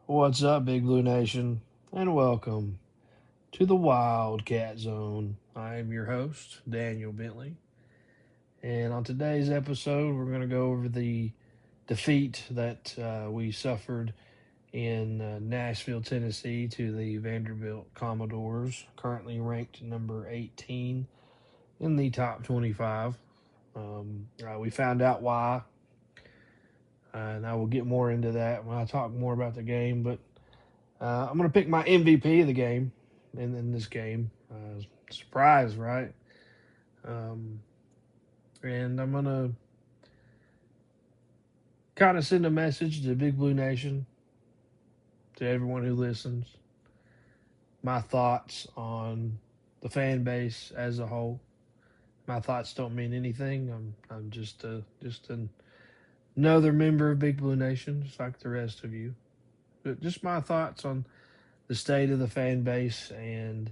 What's up, Big Blue Nation, and welcome to the Wildcat Zone. I am your host, Daniel Bentley, and on today's episode, we're going to go over the defeat that we suffered in Nashville, Tennessee, to the Vanderbilt Commodores, currently ranked number 18 in the top 25. We found out why, and I will get more into that when I talk more about the game, but I'm going to pick my MVP of the game in this game. Surprise, right? Um, and I'm going to kind of send a message to Big Blue Nation, to everyone who listens, my thoughts on the fan base as a whole. My thoughts don't mean anything. I'm just another member of Big Blue Nation, just like the rest of you. But just my thoughts on the state of the fan base and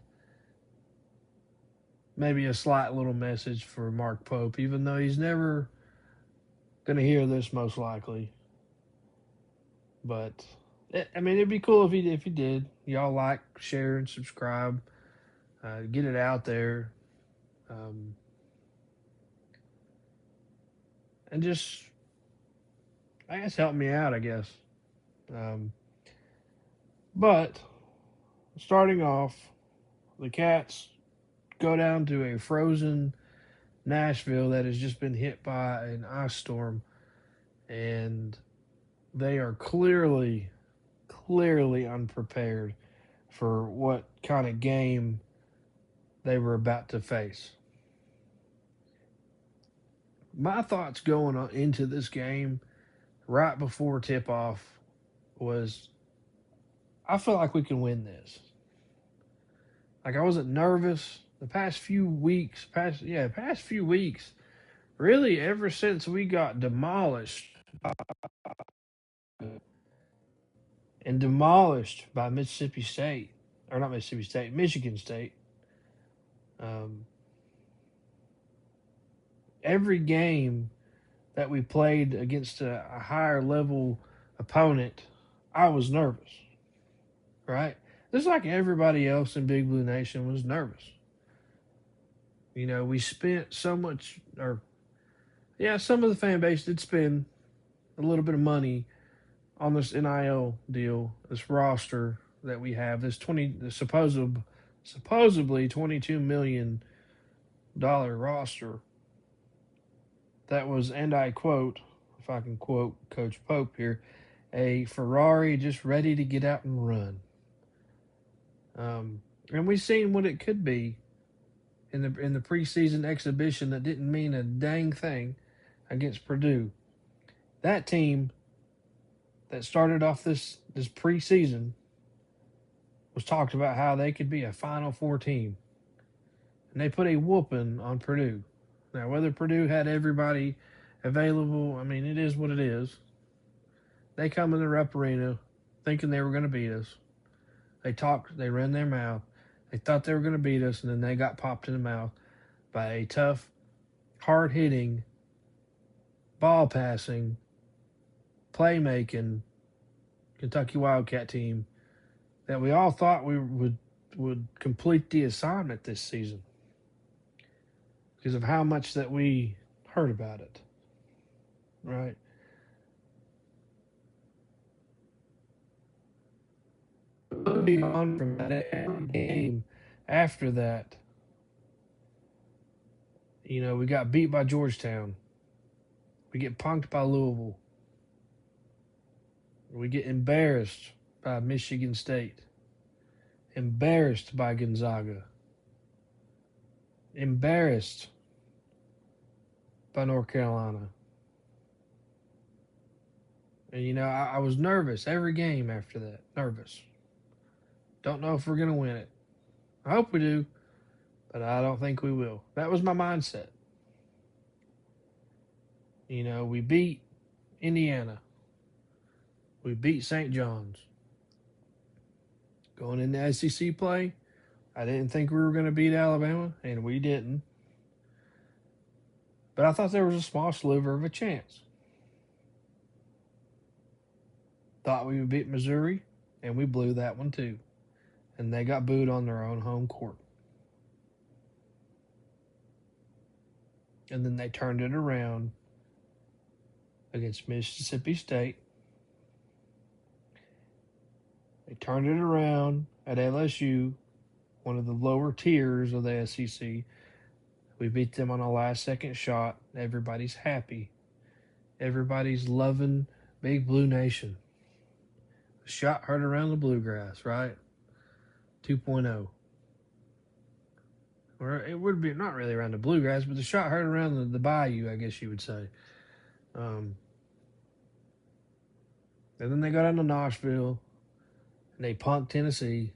maybe a slight little message for Mark Pope, even though he's never going to hear this most likely. But I mean, it'd be cool if he did. Y'all like, share, and subscribe. Get it out there, um, and just I guess help me out. I guess. Um, but starting off, the Cats go down to a frozen Nashville that has just been hit by an ice storm, and they are clearly unprepared for what kind of game they were about to face. My thoughts going into this game right before tip off was I feel like we can win this. Like, I wasn't nervous. The past few weeks, really ever since we got demolished by Mississippi State, or not Mississippi State, Michigan State. Um, every game that we played against a higher level opponent, I was nervous, right? Just like everybody else in Big Blue Nation was nervous. You know, we spent so much, or yeah, some of the fan base did spend a little bit of money on this NIL deal, this roster that we have, the supposedly $22 million roster. That was, and I quote, if I can quote Coach Pope here, a Ferrari just ready to get out and run. And we've seen what it could be in the preseason exhibition that didn't mean a dang thing against Purdue. That team that started off this preseason was talked about how they could be a Final Four team, and they put a whooping on Purdue. Now, whether Purdue had everybody available, I mean, it is what it is. They come in the Rupp Arena thinking they were going to beat us. They ran their mouth. They thought they were going to beat us, and then they got popped in the mouth by a tough, hard hitting, ball passing, playmaking Kentucky Wildcat team that we all thought we would complete the assignment this season because of how much that we heard about it. Right? Moving on from that, every game after that, we got beat by Georgetown. We get punked by Louisville. We get embarrassed by Michigan State. Embarrassed by Gonzaga. Embarrassed by North Carolina. And, I was nervous every game after that. Nervous. Don't know if we're going to win it. I hope we do, but I don't think we will. That was my mindset. We beat Indiana. We beat St. John's. Going into SEC play, I didn't think we were going to beat Alabama, and we didn't. But I thought there was a small sliver of a chance. Thought we would beat Missouri. and we blew that one too. And they got booed on their own home court. And then they turned it around against Mississippi State. They turned it around at LSU, one of the lower tiers of the SEC. We beat them on a last second shot. Everybody's happy. Everybody's loving Big Blue Nation. The shot heard around the bluegrass, right? 2.0. Or it would be not really around the bluegrass, but the shot heard around the bayou, I guess you would say. Um, and then they got into Nashville and they punked Tennessee.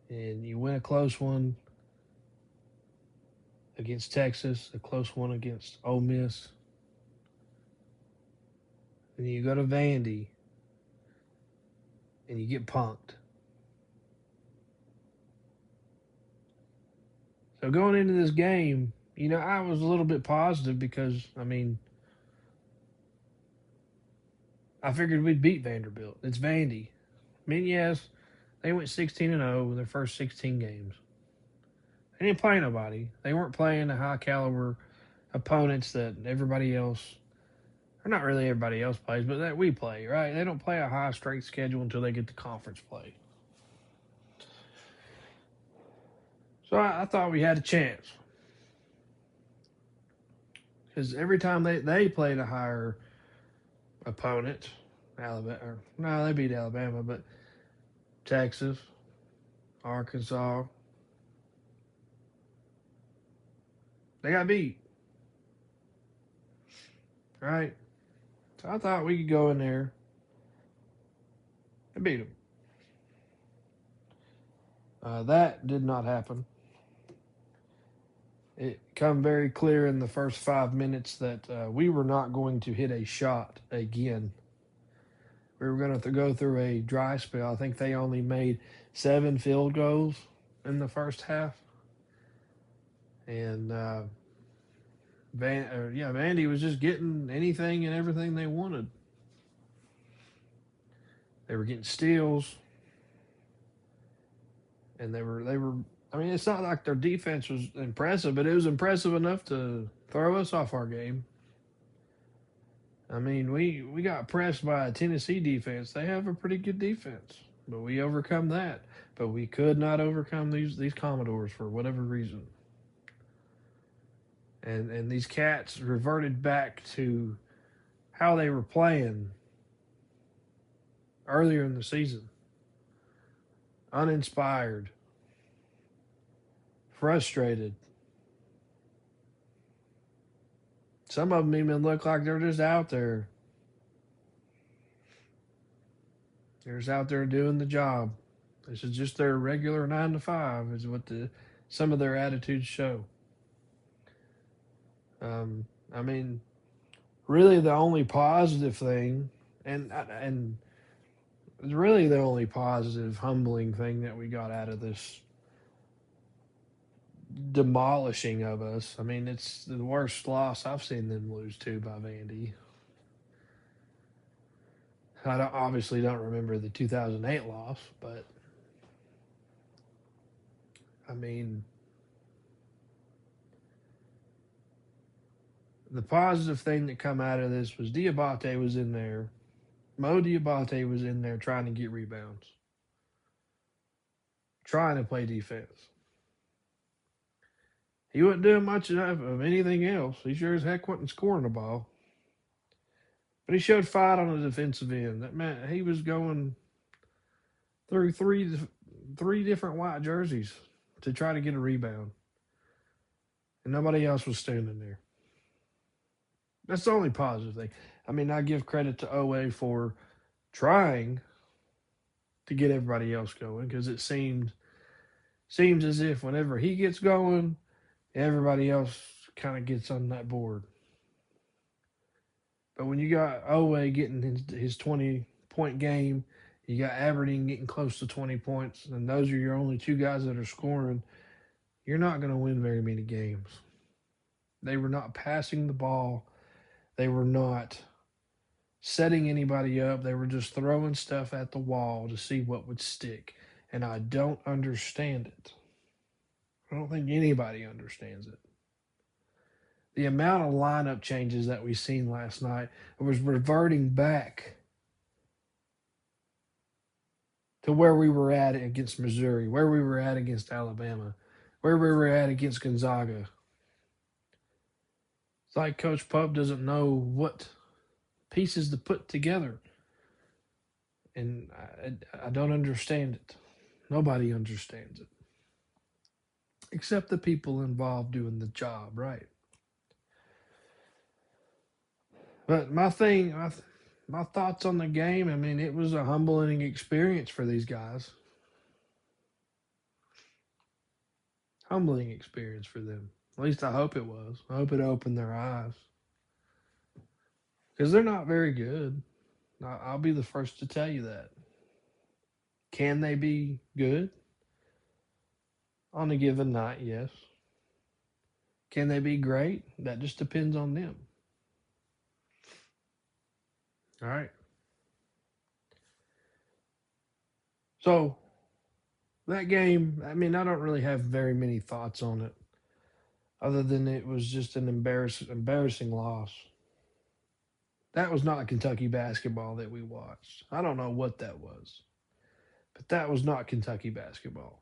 And you win a close one against Texas, a close one against Ole Miss. And you go to Vandy and you get punked. So going into this game, I was a little bit positive because, I figured we'd beat Vanderbilt. It's Vandy. Yes, they went 16-0 in their first 16 games. They didn't play nobody. They weren't playing the high caliber opponents that everybody else, or not really everybody else plays, but that we play, right? They don't play a high strength schedule until they get to conference play. So I thought we had a chance. Because every time they played a higher opponent, they beat Alabama, but Texas, Arkansas, they got beat. Right? So I thought we could go in there and beat them. That did not happen. It come very clear in the first 5 minutes that we were not going to hit a shot again. We were going to go through a dry spell. I think they only made 7 field goals in the first half. And Vandy was just getting anything and everything they wanted. They were getting steals. And they were it's not like their defense was impressive, but it was impressive enough to throw us off our game. We got pressed by a Tennessee defense. They have a pretty good defense, but we overcome that. But we could not overcome these Commodores for whatever reason. And these cats reverted back to how they were playing earlier in the season. Uninspired. Frustrated. Some of them even look like they're just out there. They're just out there doing the job. This is just their regular 9 to 5 is what some of their attitudes show. Really the only positive thing, and really the only positive, humbling thing that we got out of this demolishing of us. It's the worst loss I've seen them lose to by Vandy. I obviously don't remember the 2008 loss, but the positive thing that come out of this was Diabate was in there. Mo Diabate was in there trying to get rebounds, trying to play defense. He wasn't doing much of anything else. He sure as heck wasn't scoring the ball. But he showed fight on the defensive end. That man, he was going through three different white jerseys to try to get a rebound. And nobody else was standing there. That's the only positive thing. I give credit to OA for trying to get everybody else going because it seems as if whenever he gets going, everybody else kind of gets on that board. But when you got OA getting his 20-point game, you got Aberdeen getting close to 20 points, and those are your only 2 guys that are scoring, you're not going to win very many games. They were not passing the ball. They were not setting anybody up. They were just throwing stuff at the wall to see what would stick. And I don't understand it. I don't think anybody understands it. The amount of lineup changes that we seen last night, it was reverting back to where we were at against Missouri, where we were at against Alabama, where we were at against Gonzaga. It's like Coach Pope doesn't know what pieces to put together. And I don't understand it. Nobody understands it. Except the people involved doing the job, right? But my thoughts on the game, I mean, it was a humbling experience for these guys. Humbling experience for them. At least I hope it was. I hope it opened their eyes. Because they're not very good. I'll be the first to tell you that. Can they be good? On a given night, yes. Can they be great? That just depends on them. All right. So, that game, I mean, I don't really have very many thoughts on it other than it was just an embarrassing loss. That was not Kentucky basketball that we watched. I don't know what that was, but that was not Kentucky basketball.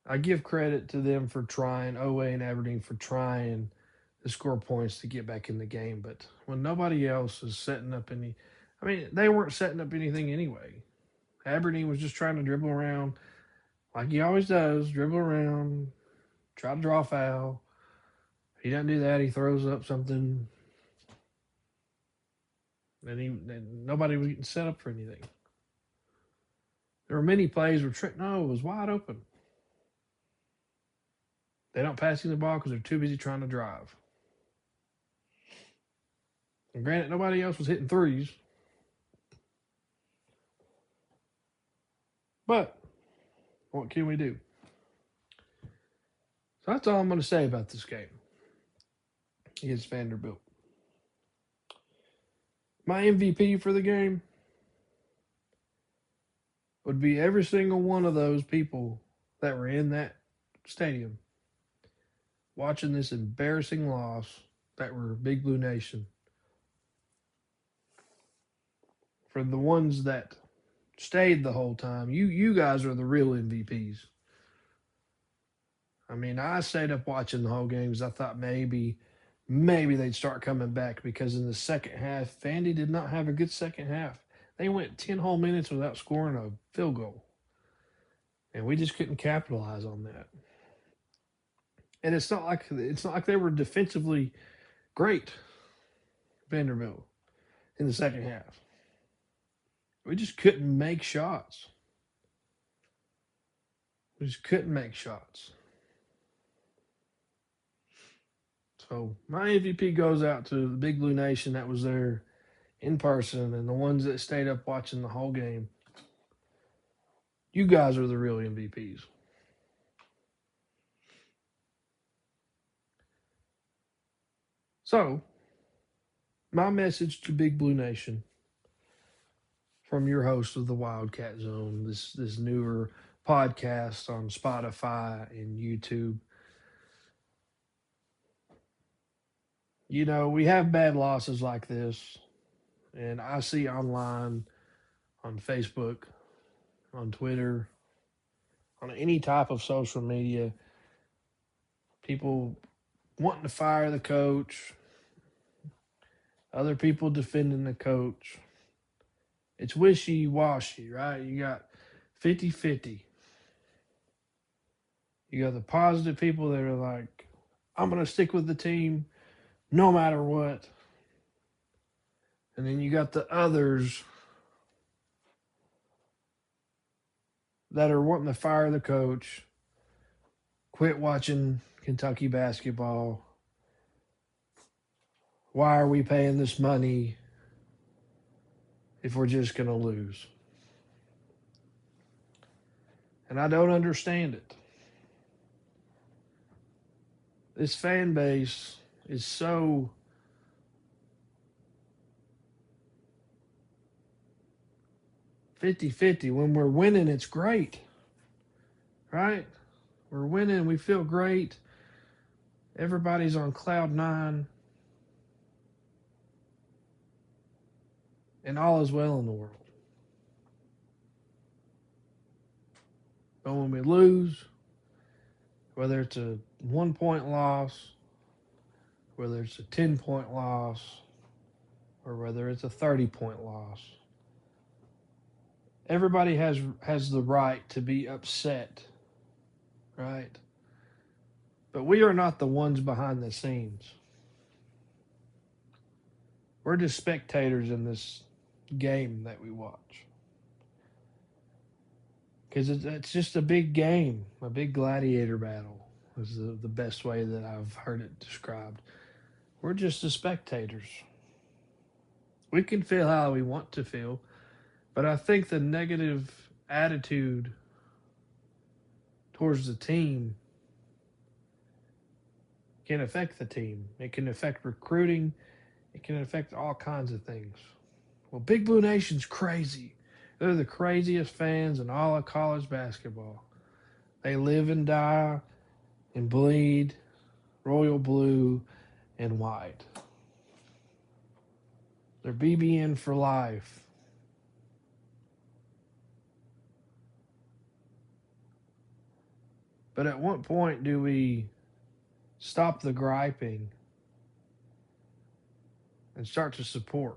I give credit to them for trying, Owe and Aberdeen for trying to score points to get back in the game, but when nobody else is setting up I mean, they weren't setting up anything anyway. Aberdeen was just trying to dribble around like he always does, dribble around, try to draw a foul. He doesn't do that. He throws up something, and nobody was getting set up for anything. There were many plays where Trent was wide open. They don't pass him the ball because they're too busy trying to drive. And granted, nobody else was hitting threes. But what can we do? So that's all I'm going to say about this game against Vanderbilt. My MVP for the game would be every single one of those people that were in that stadium watching this embarrassing loss that were Big Blue Nation. For the ones that stayed the whole time, you guys are the real MVPs. I mean, I stayed up watching the whole game because I thought maybe they'd start coming back because in the second half, Vandy did not have a good second half. They went 10 whole minutes without scoring a field goal. And we just couldn't capitalize on that. And it's not like they were defensively great, Vanderbilt, in the second half. We just couldn't make shots. We just couldn't make shots. So my MVP goes out to the Big Blue Nation that was there in person and the ones that stayed up watching the whole game. You guys are the real MVPs. So, my message to Big Blue Nation from your host of the Wildcat Zone, this newer podcast on Spotify and YouTube. You know, we have bad losses like this, and I see online, on Facebook, on Twitter, on any type of social media, people wanting to fire the coach, other people defending the coach. It's wishy-washy, right? You got 50-50. You got the positive people that are like, I'm going to stick with the team no matter what. And then you got the others that are wanting to fire the coach, quit watching Kentucky basketball. Why are we paying this money if we're just going to lose? And I don't understand it. This fan base is so 50-50. When we're winning, it's great, right? We're winning, we feel great. Everybody's on cloud nine, and all is well in the world. But when we lose, whether it's a 1 point loss, whether it's a 10 point loss, or whether it's a 30 point loss, everybody has the right to be upset, right? But we are not the ones behind the scenes. We're just spectators in this game that we watch. Because it's just a big game, a big gladiator battle is the best way that I've heard it described. We're just the spectators. We can feel how we want to feel, but I think the negative attitude towards the team can affect the team. It can affect recruiting. It can affect all kinds of things. Well, Big Blue Nation's crazy. They're the craziest fans in all of college basketball. They live and die and bleed royal blue and white. They're BBN for life. But at what point do we stop the griping and start to support?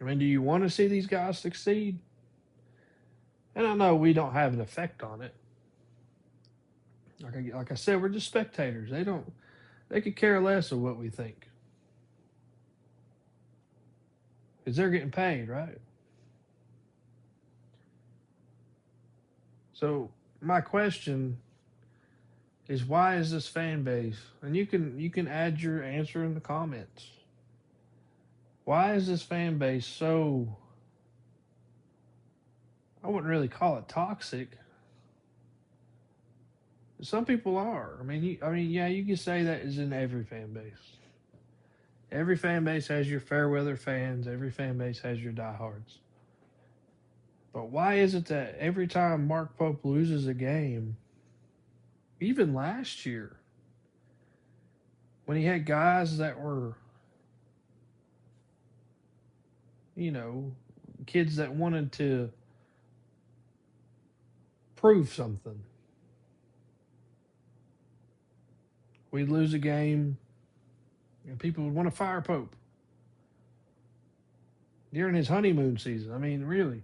I mean, do you want to see these guys succeed? And I know we don't have an effect on it. Like I said, we're just spectators. They could care less of what we think. Because they're getting paid, right? So my question is, why is this fan base? And you can add your answer in the comments. Why is this fan base so, I wouldn't really call it toxic. Some people are. I mean, yeah, you can say that is in every fan base. Every fan base has your fair weather fans. Every fan base has your diehards. But why is it that every time Mark Pope loses a game, even last year, when he had guys that were, kids that wanted to prove something, we'd lose a game and people would want to fire Pope during his honeymoon season. I mean, really.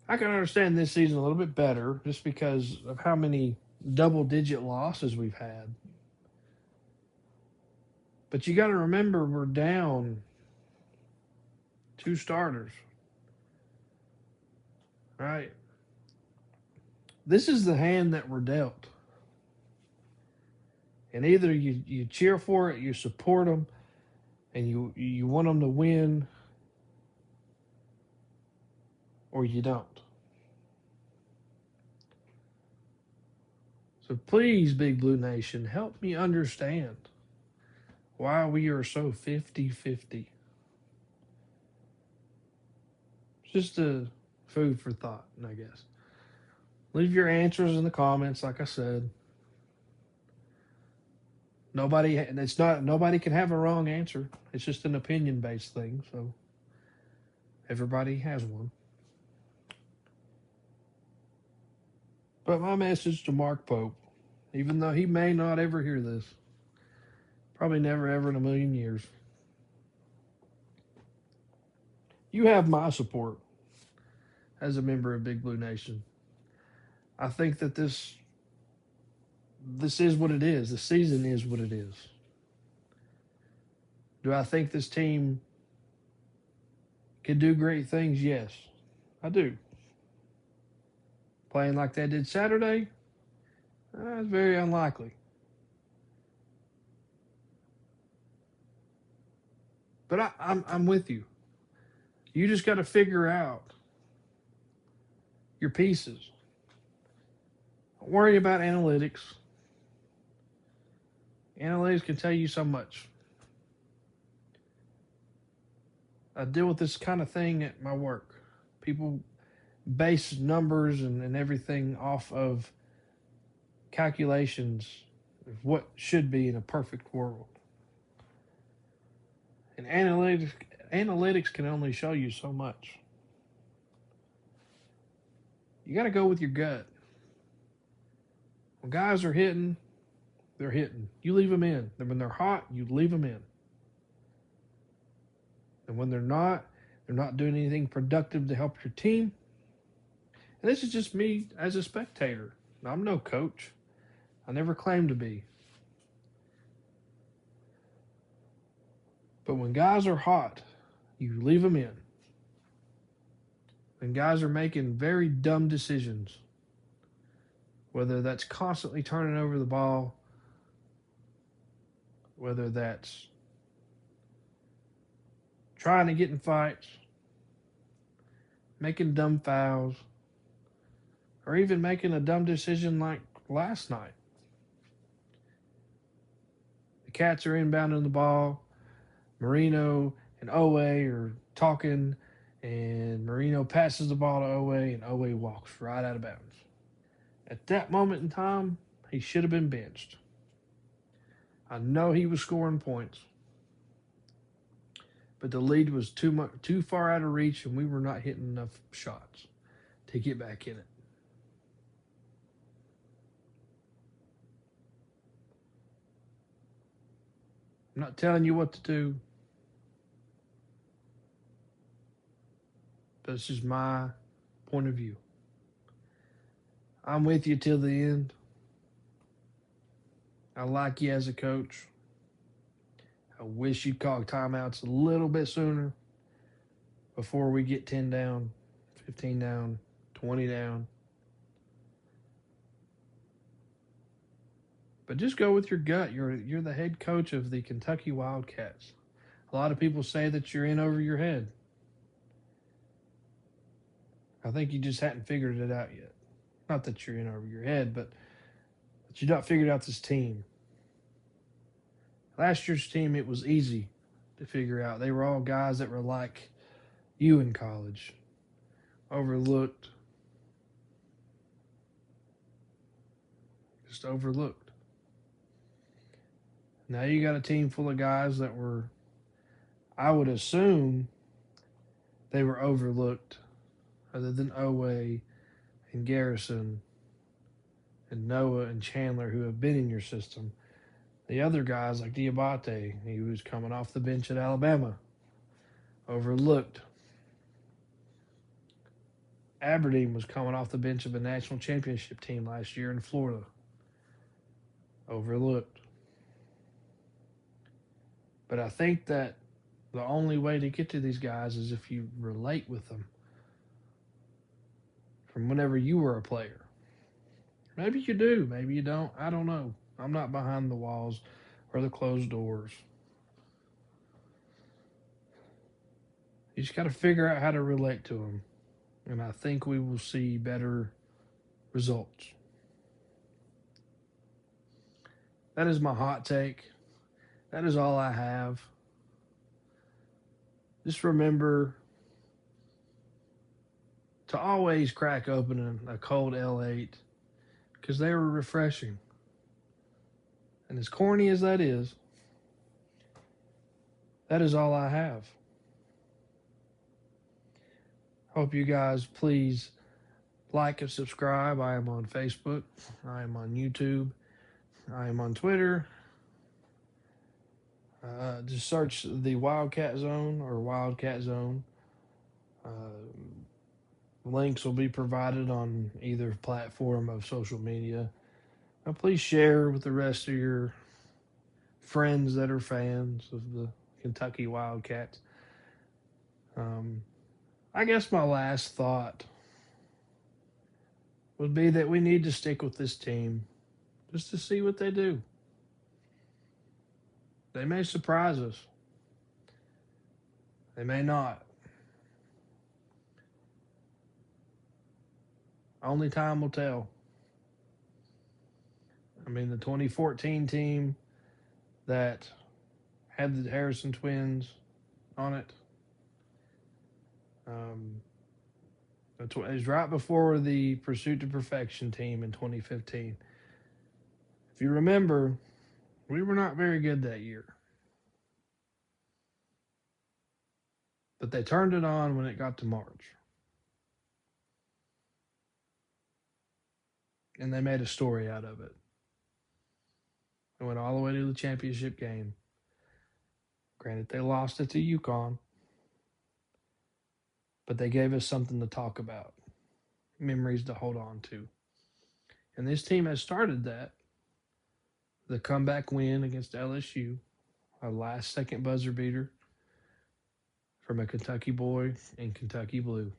I can understand this season a little bit better just because of how many double-digit losses we've had. But you got to remember, we're down 2 starters. Right? This is the hand that we're dealt. And either you cheer for it, you support them, and you want them to win, or you don't. So please, Big Blue Nation, help me understand why we are so 50-50. Just a food for thought, I guess. Leave your answers in the comments, like I said. Nobody can have a wrong answer. It's just an opinion-based thing, so everybody has one. But my message to Mark Pope, even though he may not ever hear this, probably never ever in a million years, you have my support as a member of Big Blue Nation. I think that this is what it is. The season is what it is. Do I think this team can do great things? Yes, I do. Playing like they did Saturday, that's very unlikely. But I'm with you. You just got to figure out your pieces. Don't worry about analytics. Analytics can tell you so much. I deal with this kind of thing at my work. People base numbers and everything off of calculations of what should be in a perfect world. And analytics can only show you so much. You got to go with your gut. When guys are hitting, they're hitting. You leave them in. When they're hot, you leave them in. And when they're not doing anything productive to help your team. And this is just me as a spectator. I'm no coach. I never claimed to be. But when guys are hot, you leave them in. When guys are making very dumb decisions, whether that's constantly turning over the ball, whether that's trying to get in fights, making dumb fouls, or even making a dumb decision like last night. The Cats are inbounding the ball. Marino and Owe are talking, and Marino passes the ball to Owe, and Owe walks right out of bounds. At that moment in time, he should have been benched. I know he was scoring points, but the lead was too far out of reach, and we were not hitting enough shots to get back in it. I'm not telling you what to do, but it's just my point of view. I'm with you till the end. I like you as a coach. I wish you'd call timeouts a little bit sooner before we get 10 down, 15 down, 20 down. But just go with your gut. You're the head coach of the Kentucky Wildcats. A lot of people say that you're in over your head. I think you just hadn't figured it out yet. Not that you're in over your head, but that you've not figured out this team. Last year's team, it was easy to figure out. They were all guys that were like you in college. Overlooked. Just overlooked. Now you got a team full of guys that were, I would assume, they were overlooked, other than Owe and Garrison and Noah and Chandler, who have been in your system. The other guys like Diabate, he was coming off the bench at Alabama, overlooked. Aberdeen was coming off the bench of a national championship team last year in Florida, overlooked. But I think that the only way to get to these guys is if you relate with them from whenever you were a player. Maybe you do, maybe you don't. I don't know. I'm not behind the walls or the closed doors. You just got to figure out how to relate to them. And I think we will see better results. That is my hot take. That is all I have. Just remember to always crack open a cold L8 because they were refreshing. And as corny as that is all I have. Hope you guys please like and subscribe. I am on Facebook. I am on YouTube. I am on Twitter. Just search the Wildcat Zone or Wildcat Zone. Links will be provided on either platform of social media. Please share with the rest of your friends that are fans of the Kentucky Wildcats. I guess my last thought would be that we need to stick with this team just to see what they do. They may surprise us. They may not. Only time will tell. I mean, the 2014 team that had the Harrison twins on it, It was right before the Pursuit to Perfection team in 2015. If you remember, we were not very good that year. But they turned it on when it got to March. And they made a story out of it. They went all the way to the championship game. Granted, they lost it to UConn. But they gave us something to talk about, memories to hold on to. And this team has started that. The comeback win against LSU, a last-second buzzer beater from a Kentucky boy in Kentucky blue.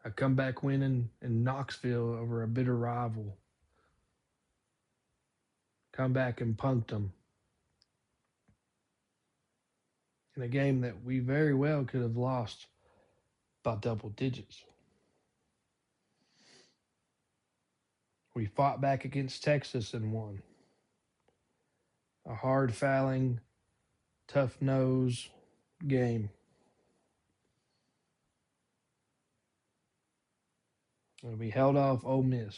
A comeback win in Knoxville over a bitter rival. Come back and punked them in a game that we very well could have lost by double digits. We fought back against Texas and won. A hard fouling, tough nose game. And we held off Ole Miss.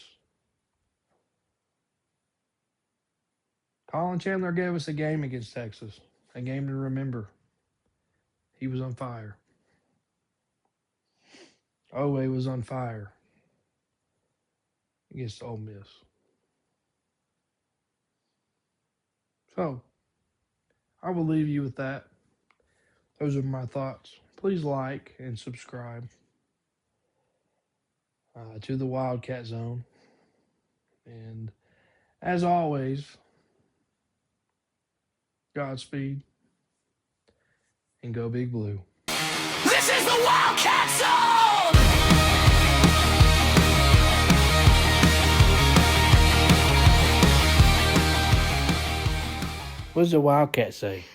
Colin Chandler gave us a game against Texas, a game to remember. He was on fire. Owe was on fire against Ole Miss. So, I will leave you with that. Those are my thoughts. Please like and subscribe to the Wildcat Zone. And as always, Godspeed and go Big Blue. This is the Wildcat Zone! What does the Wildcat say?